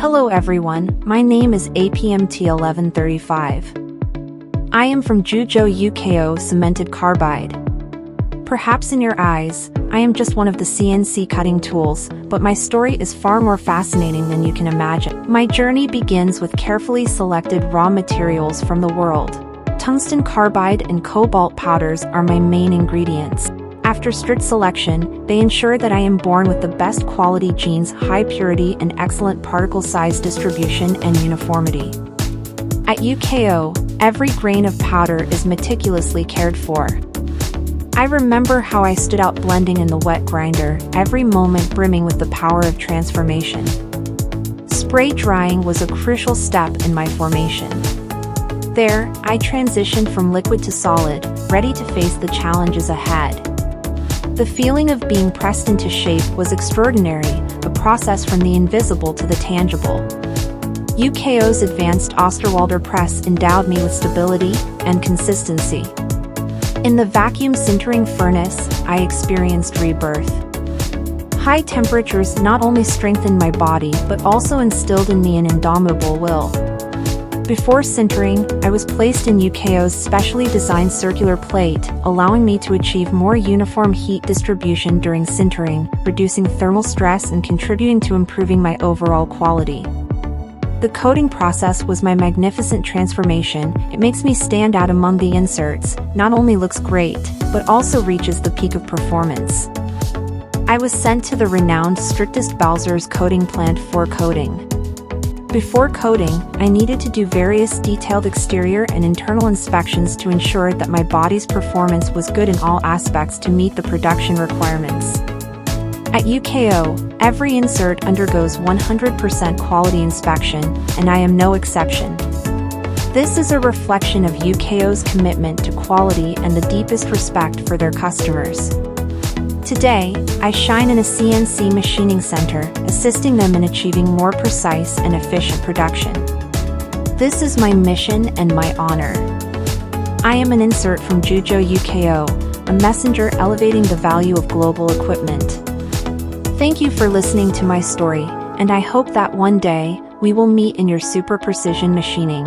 Hello everyone, my name is APMT1135. I am from ZHUZHOU UKO Cemented Carbide. Perhaps in your eyes, I am just one of the CNC cutting tools, but my story is far more fascinating than you can imagine. My journey begins with carefully selected raw materials from the world. Tungsten carbide and cobalt powders are my main ingredients. After strict selection, they ensure that I am born with the best quality genes, high purity and excellent particle size distribution and uniformity. At UKO, every grain of powder is meticulously cared for. I remember how I stood out blending in the wet grinder, every moment brimming with the power of transformation. Spray drying was a crucial step in my formation. There, I transitioned from liquid to solid, ready to face the challenges ahead. The feeling of being pressed into shape was extraordinary, a process from the invisible to the tangible. UKO's advanced Osterwalder press endowed me with stability and consistency. In the vacuum sintering furnace, I experienced rebirth. High temperatures not only strengthened my body but also instilled in me an indomitable will. Before sintering, I was placed in UKO's specially designed circular plate, allowing me to achieve more uniform heat distribution during sintering, reducing thermal stress and contributing to improving my overall quality. The coating process was my magnificent transformation. It makes me stand out among the inserts, not only looks great, but also reaches the peak of performance. I was sent to the renowned strictest Balzer's coating plant for coating. Before coating, I needed to do various detailed exterior and internal inspections to ensure that my body's performance was good in all aspects to meet the production requirements. At UKO, every insert undergoes 100% quality inspection, and I am no exception. This is a reflection of UKO's commitment to quality and the deepest respect for their customers. Today, I shine in a CNC machining center, assisting them in achieving more precise and efficient production. This is my mission and my honor. I am an insert from ZHUZHOU UKO, a messenger elevating the value of global equipment. Thank you for listening to my story, and I hope that one day, we will meet in your super precision machining.